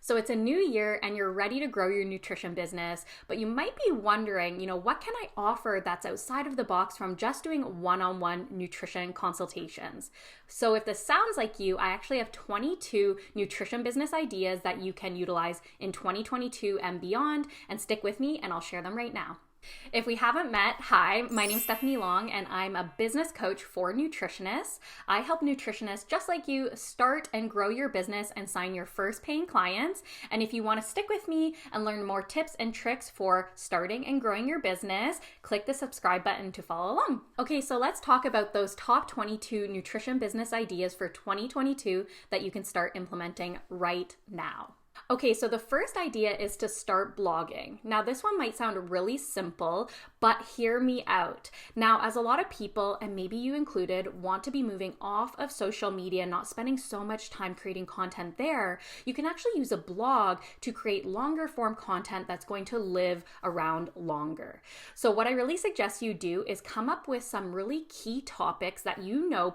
So it's a new year and you're ready to grow your nutrition business, but you might be wondering, what can I offer that's outside of the box from just doing one-on-one nutrition consultations? So if this sounds like you, I actually have 22 nutrition business ideas that you can utilize in 2022 and beyond, and stick with me and I'll share them right now. If we haven't met, hi, my name is Stephanie Long and I'm a business coach for nutritionists. I help nutritionists just like you start and grow your business and sign your first paying clients. And if you want to stick with me and learn more tips and tricks for starting and growing your business, click the subscribe button to follow along. Okay, so let's talk about those top 22 nutrition business ideas for 2022 that you can start implementing right now. Okay, so the first idea is to start blogging. Now, this one might sound really simple, but hear me out. Now, as a lot of people, and maybe you included, want to be moving off of social media, not spending so much time creating content there, you can actually use a blog to create longer form content that's going to live around longer. So what I really suggest you do is come up with some really key topics that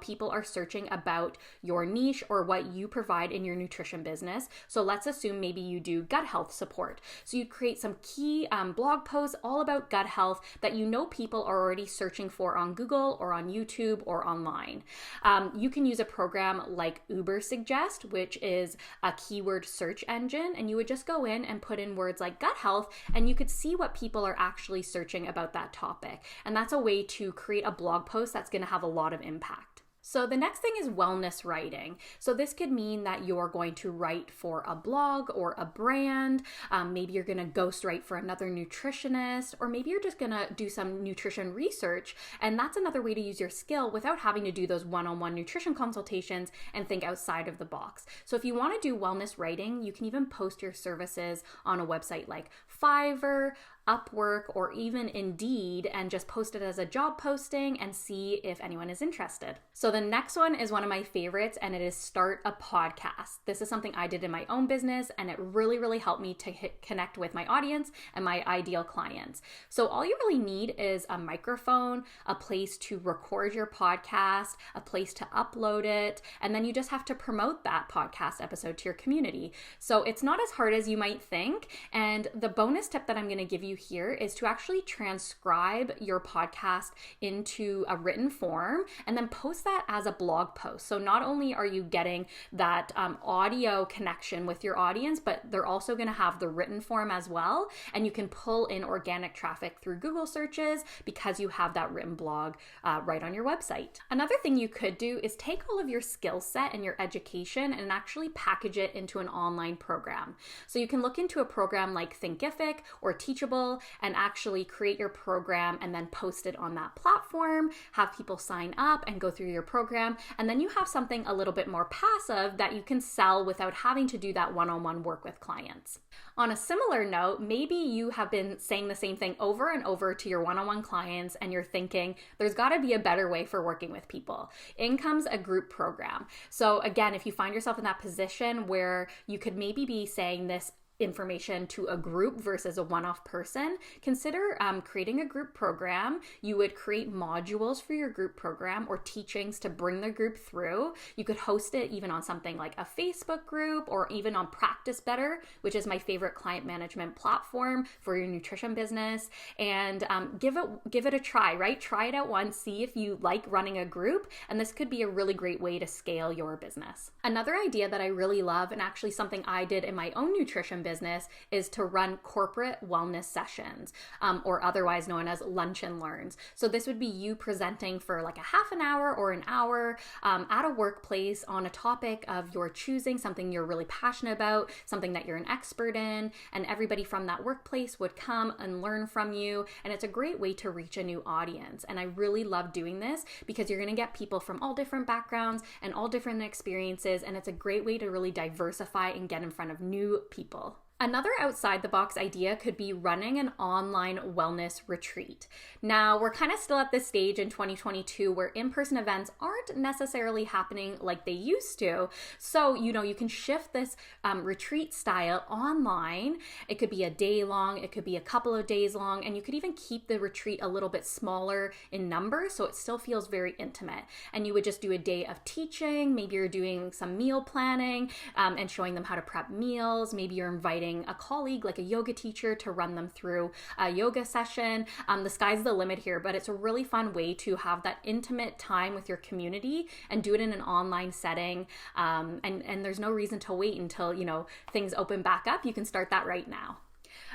people are searching about your niche or what you provide in your nutrition business. So let's assume maybe you do gut health support. So you create some key blog posts all about gut health that people are already searching for on Google or on YouTube or online. You can use a program like Ubersuggest, which is a keyword search engine, and you would just go in and put in words like gut health, and you could see what people are actually searching about that topic. And that's a way to create a blog post that's going to have a lot of impact. So the next thing is wellness writing. So this could mean that you're going to write for a blog or a brand. Maybe you're going to ghostwrite for another nutritionist, or maybe you're just going to do some nutrition research. And that's another way to use your skill without having to do those one-on-one nutrition consultations and think outside of the box. So if you want to do wellness writing, you can even post your services on a website like Fiverr, Upwork, or even Indeed, and just post it as a job posting and see if anyone is interested. So the next one is one of my favorites, and it is start a podcast. This is something I did in my own business, and it really, really helped me to connect with my audience and my ideal clients. So all you really need is a microphone, a place to record your podcast, a place to upload it, and then you just have to promote that podcast episode to your community. So it's not as hard as you might think, and the bonus tip that I'm going to give you here is to actually transcribe your podcast into a written form and then post that as a blog post. So not only are you getting that audio connection with your audience, but they're also going to have the written form as well. And you can pull in organic traffic through Google searches because you have that written blog right on your website. Another thing you could do is take all of your skill set and your education and actually package it into an online program. So you can look into a program like Thinkific or Teachable and actually create your program and then post it on that platform, have people sign up and go through your program, and then you have something a little bit more passive that you can sell without having to do that one-on-one work with clients. On a similar note, maybe you have been saying the same thing over and over to your one-on-one clients and you're thinking there's got to be a better way for working with people. In comes a group program. So again, if you find yourself in that position where you could maybe be saying this information to a group versus a one-off person, consider creating a group program. You would create modules for your group program or teachings to bring the group through. You could host it even on something like a Facebook group or even on Practice Better, which is my favorite client management platform for your nutrition business, and give it a try, right? Try it out once, see if you like running a group, and this could be a really great way to scale your business. Another idea that I really love, and actually something I did in my own nutrition business, is to run corporate wellness sessions, or otherwise known as lunch and learns. So this would be you presenting for like a half an hour or an hour at a workplace on a topic of your choosing, something you're really passionate about, something that you're an expert in, and everybody from that workplace would come and learn from you. And it's a great way to reach a new audience. And I really love doing this because you're going to get people from all different backgrounds and all different experiences. And it's a great way to really diversify and get in front of new people. Another outside the box idea could be running an online wellness retreat. Now, we're kind of still at this stage in 2022 where in-person events aren't necessarily happening like they used to. So, you can shift this retreat style online. It could be a day long, it could be a couple of days long, and you could even keep the retreat a little bit smaller in numbers so it still feels very intimate. And you would just do a day of teaching. Maybe you're doing some meal planning and showing them how to prep meals. Maybe you're inviting a colleague like a yoga teacher to run them through a yoga session. The sky's the limit here, but it's a really fun way to have that intimate time with your community and do it in an online setting. And there's no reason to wait until, things open back up. You can start that right now.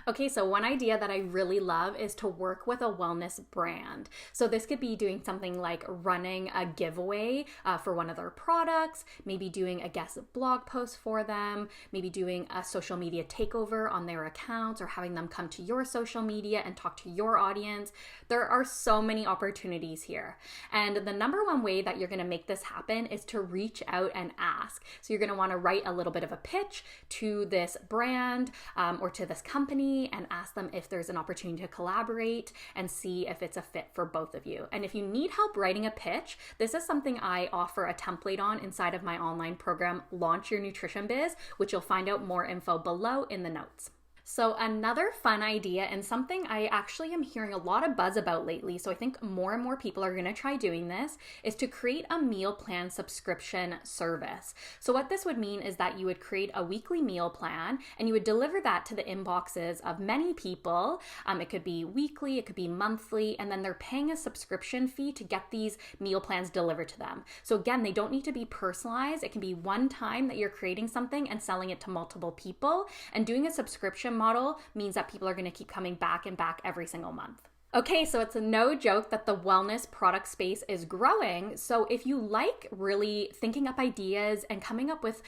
Okay, so one idea that I really love is to work with a wellness brand. So this could be doing something like running a giveaway for one of their products, maybe doing a guest blog post for them, maybe doing a social media takeover on their accounts, or having them come to your social media and talk to your audience. There are so many opportunities here. And the number one way that you're going to make this happen is to reach out and ask. So you're going to want to write a little bit of a pitch to this brand or to this company and ask them if there's an opportunity to collaborate and see if it's a fit for both of you. And if you need help writing a pitch, this is something I offer a template on inside of my online program, Launch Your Nutrition Biz, which you'll find out more info below in the notes. So another fun idea, and something I actually am hearing a lot of buzz about lately, so I think more and more people are going to try doing this, is to create a meal plan subscription service. So what this would mean is that you would create a weekly meal plan and you would deliver that to the inboxes of many people. It could be weekly, it could be monthly, and then they're paying a subscription fee to get these meal plans delivered to them. So again, they don't need to be personalized. It can be one time that you're creating something and selling it to multiple people, and doing a subscription model means that people are going to keep coming back and back every single month. Okay, so it's no joke that the wellness product space is growing. So if you like really thinking up ideas and coming up with,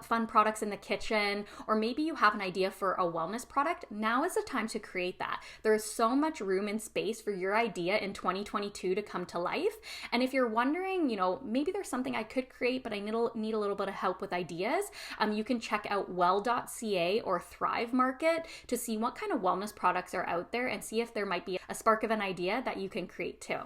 fun products in the kitchen, or maybe you have an idea for a wellness product, now is the time to create that. There is so much room and space for your idea in 2022 to come to life. And if you're wondering, maybe there's something I could create, but I need a little bit of help with ideas, you can check out well.ca or Thrive Market to see what kind of wellness products are out there and see if there might be a spark of an idea that you can create too.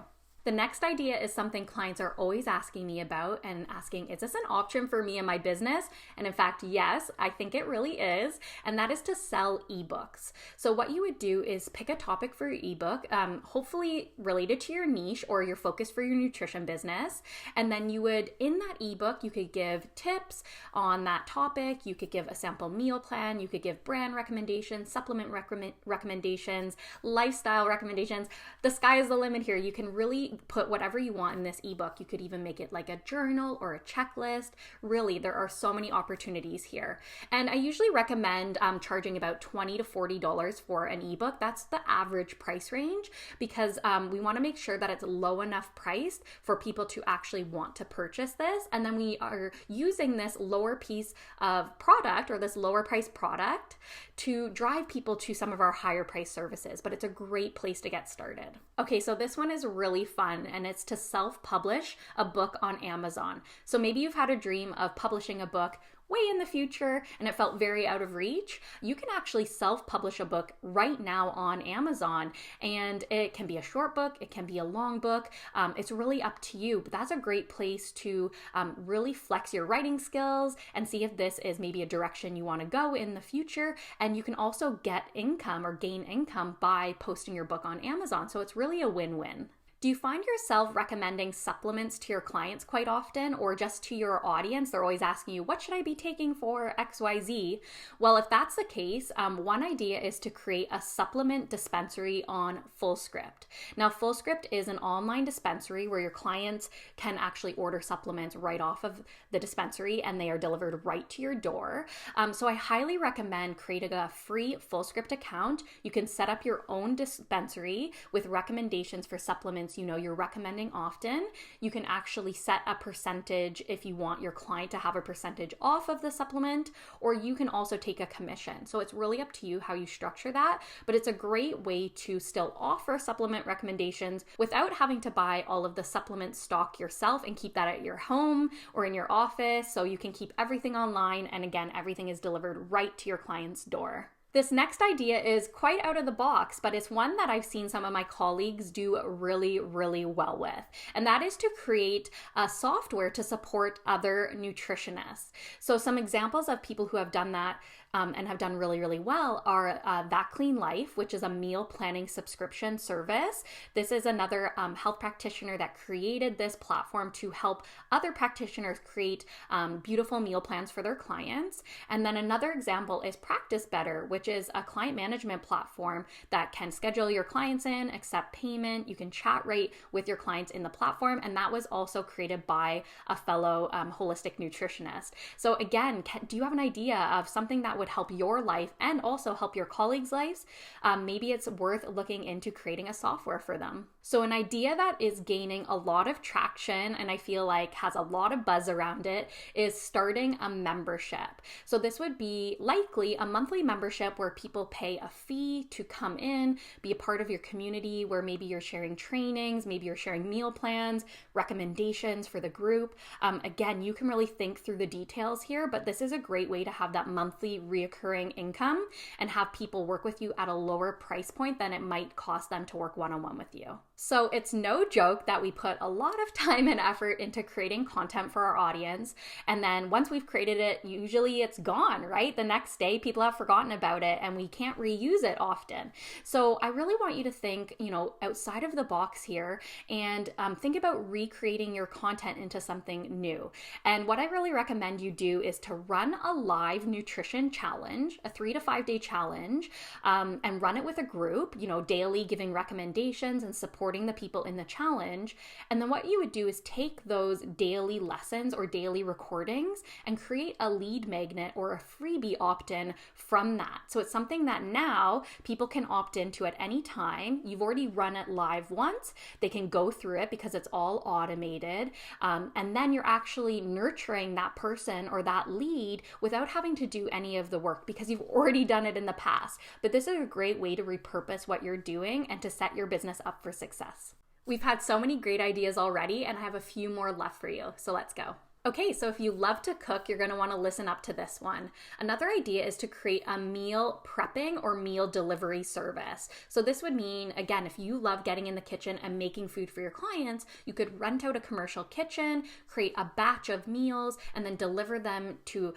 The next idea is something clients are always asking me about and asking, is this an option for me in my business? And in fact, yes, I think it really is. And that is to sell ebooks. So what you would do is pick a topic for your ebook, hopefully related to your niche or your focus for your nutrition business. And then you would, in that ebook, you could give tips on that topic. You could give a sample meal plan. You could give brand recommendations, supplement recommendations, lifestyle recommendations. The sky is the limit here. You can really put whatever you want in this ebook. You could even make it like a journal or a checklist. Really, there are so many opportunities here. And I usually recommend charging about $20 to $40 for an ebook. That's the average price range, because we want to make sure that it's low enough priced for people to actually want to purchase this. And then we are using this lower piece of product, or this lower price product, to drive people to some of our higher price services. But it's a great place to get started. Okay, so this one is really fun, and it's to self-publish a book on Amazon. So maybe you've had a dream of publishing a book way in the future and it felt very out of reach. You can actually self-publish a book right now on Amazon, and it can be a short book, it can be a long book. It's really up to you, but that's a great place to really flex your writing skills and see if this is maybe a direction you want to go in the future. And you can also get income or gain income by posting your book on Amazon. So it's really a win-win. Do you find yourself recommending supplements to your clients quite often, or just to your audience? They're always asking you, what should I be taking for XYZ? Well, if that's the case, one idea is to create a supplement dispensary on FullScript. Now, FullScript is an online dispensary where your clients can actually order supplements right off of the dispensary, and they are delivered right to your door. So I highly recommend creating a free FullScript account. You can set up your own dispensary with recommendations for supplements supplements, you're recommending often, you can actually set a percentage if you want your client to have a percentage off of the supplement, or you can also take a commission. So it's really up to you how you structure that, but it's a great way to still offer supplement recommendations without having to buy all of the supplement stock yourself and keep that at your home or in your office. So you can keep everything online, and again, everything is delivered right to your client's door. This next idea is quite out of the box, but it's one that I've seen some of my colleagues do really, really well with. And that is to create a software to support other nutritionists. So some examples of people who have done that and have done really, really well are That Clean Life, which is a meal planning subscription service. This is another health practitioner that created this platform to help other practitioners create beautiful meal plans for their clients. And then another example is Practice Better, which is a client management platform that can schedule your clients in, accept payment. You can chat right with your clients in the platform. And that was also created by a fellow holistic nutritionist. So again, do you have an idea of something that would help your life and also help your colleagues' lives? Maybe it's worth looking into creating a software for them. So an idea that is gaining a lot of traction and I feel like has a lot of buzz around it is starting a membership. So this would be likely a monthly membership where people pay a fee to come in, be a part of your community, where maybe you're sharing trainings, maybe you're sharing meal plans, recommendations for the group. Again, you can really think through the details here, but this is a great way to have that monthly reoccurring income and have people work with you at a lower price point than it might cost them to work one-on-one with you. So it's no joke that we put a lot of time and effort into creating content for our audience. And then once we've created it, usually it's gone, right? The next day, people have forgotten about it and we can't reuse it often. So I really want you to think, outside of the box here and think about recreating your content into something new. And what I really recommend you do is to run a live nutrition challenge, a 3 to 5 day challenge, and run it with a group, daily, giving recommendations and supporting the people in the challenge. And then what you would do is take those daily lessons or daily recordings and create a lead magnet or a freebie opt-in from that. So it's something that now people can opt into at any time. You've already run it live once. They can go through it because it's all automated. And then you're actually nurturing that person or that lead without having to do any of the work because you've already done it in the past. But this is a great way to repurpose what you're doing and to set your business up for success. We've had so many great ideas already, and I have a few more left for you. So let's go. Okay, so if you love to cook, you're going to want to listen up to this one. Another idea is to create a meal prepping or meal delivery service. So this would mean, again, if you love getting in the kitchen and making food for your clients, you could rent out a commercial kitchen, create a batch of meals, and then deliver them to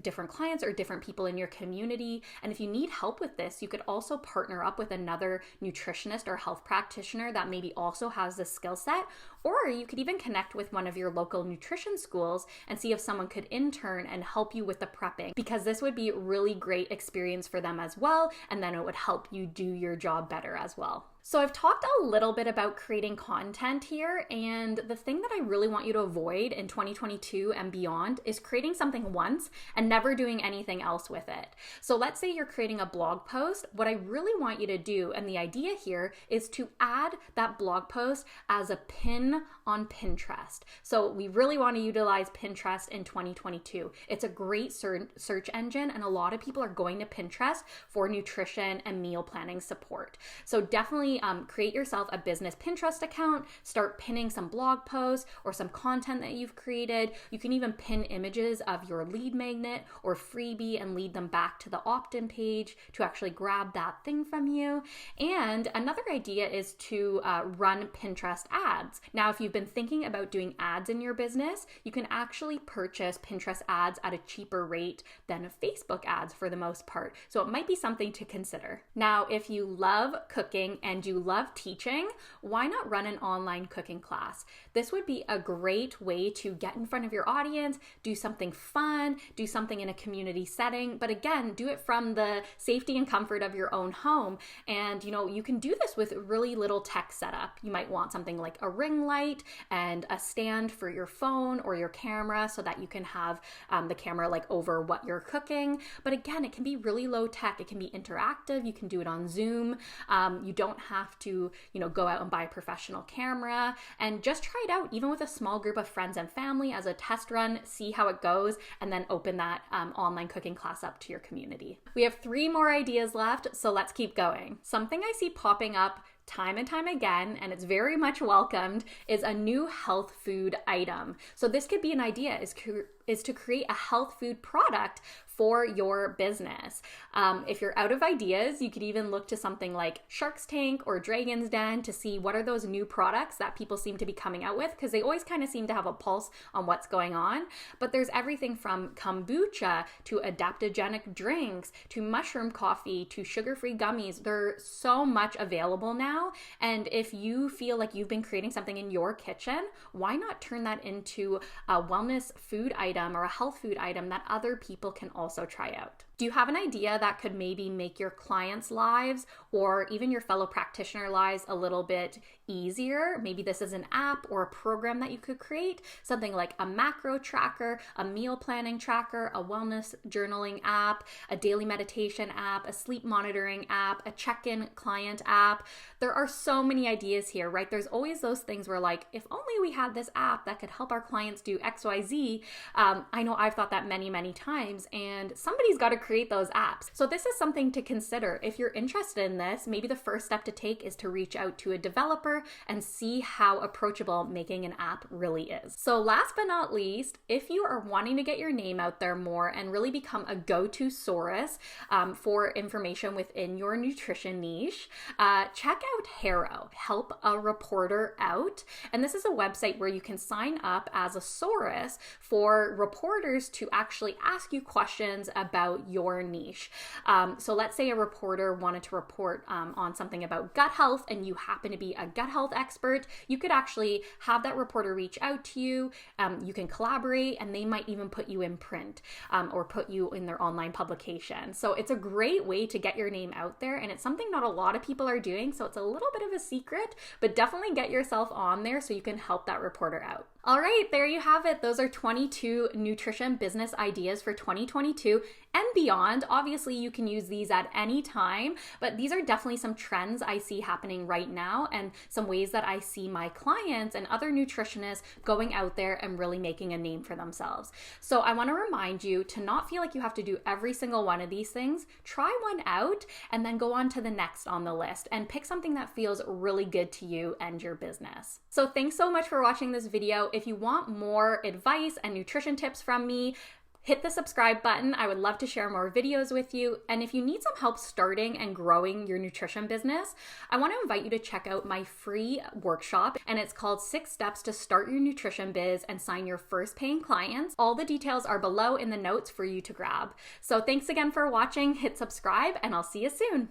different clients or different people in your community. And if you need help with this, you could also partner up with another nutritionist or health practitioner that maybe also has the skill set, or you could even connect with one of your local nutrition schools and see if someone could intern and help you with the prepping, because this would be a really great experience for them as well, and then it would help you do your job better as well. So I've talked a little bit about creating content here, and the thing that I really want you to avoid in 2022 and beyond is creating something once and never doing anything else with it. So let's say you're creating a blog post. What I really want you to do, and the idea here, is to add that blog post as a pin on Pinterest. So we really want to utilize Pinterest in 2022. It's a great search engine, and a lot of people are going to Pinterest for nutrition and meal planning support. So definitely create yourself a business Pinterest account, start pinning some blog posts or some content that you've created. You can even pin images of your lead magnet or freebie and lead them back to the opt-in page to actually grab that thing from you. And another idea is to run Pinterest ads. Now, if you've been thinking about doing ads in your business, you can actually purchase Pinterest ads at a cheaper rate than Facebook ads for the most part. So it might be something to consider. Now, if you love cooking and you love teaching, why not run an online cooking class? This would be a great way to get in front of your audience, do something fun, do something in a community setting, but again, do it from the safety and comfort of your own home. And you can do this with really little tech setup. You might want something like a ring light and a stand for your phone or your camera so that you can have the camera over what you're cooking. But again, it can be really low tech. It can be interactive. You can do it on Zoom. You don't have to, go out and buy a professional camera, and just try it out even with a small group of friends and family as a test run, see how it goes, and then open that online cooking class up to your community. We have 3 more ideas left, so let's keep going. Something I see popping up time and time again, and it's very much welcomed, is a new health food item. So this could be an idea, is to create a health food product for your business. If you're out of ideas, you could even look to something like Shark's Tank or Dragon's Den to see what are those new products that people seem to be coming out with, because they always kind of seem to have a pulse on what's going on. But there's everything from kombucha to adaptogenic drinks to mushroom coffee to sugar-free gummies. There's so much available now. And if you feel like you've been creating something in your kitchen, why not turn that into a wellness food item or a health food item that other people can also try out? Do you have an idea that could maybe make your clients' lives or even your fellow practitioner lives a little bit easier? Maybe this is an app or a program that you could create, something like a macro tracker, a meal planning tracker, a wellness journaling app, a daily meditation app, a sleep monitoring app, a check-in client app. There are so many ideas here, right? There's always those things where like, if only we had this app that could help our clients do XYZ. I know I've thought that many, many times, and somebody's got to create those apps. So this is something to consider. If you're interested in this, maybe the first step to take is to reach out to a developer and see how approachable making an app really is. So last but not least, if you are wanting to get your name out there more and really become a go-to source for information within your nutrition niche, check out Haro, Help a Reporter Out. And this is a website where you can sign up as a source for reporters to actually ask you questions about your niche. So let's say a reporter wanted to report on something about gut health and you happen to be a gut health expert. You could actually have that reporter reach out to you. You can collaborate, and they might even put you in print or put you in their online publication. So it's a great way to get your name out there, and it's something not a lot of people are doing. So it's a little bit of a secret, but definitely get yourself on there so you can help that reporter out. All right, there you have it. Those are 22 nutrition business ideas for 2022 and beyond. Obviously, you can use these at any time, but these are definitely some trends I see happening right now and some ways that I see my clients and other nutritionists going out there and really making a name for themselves. So I want to remind you to not feel like you have to do every single one of these things. Try one out and then go on to the next on the list and pick something that feels really good to you and your business. So thanks so much for watching this video. If you want more advice and nutrition tips from me, hit the subscribe button. I would love to share more videos with you. And if you need some help starting and growing your nutrition business, I want to invite you to check out my free workshop, and it's called 6 Steps to Start Your Nutrition Biz and Sign Your First Paying Clients. All the details are below in the notes for you to grab. So thanks again for watching. Hit subscribe, and I'll see you soon.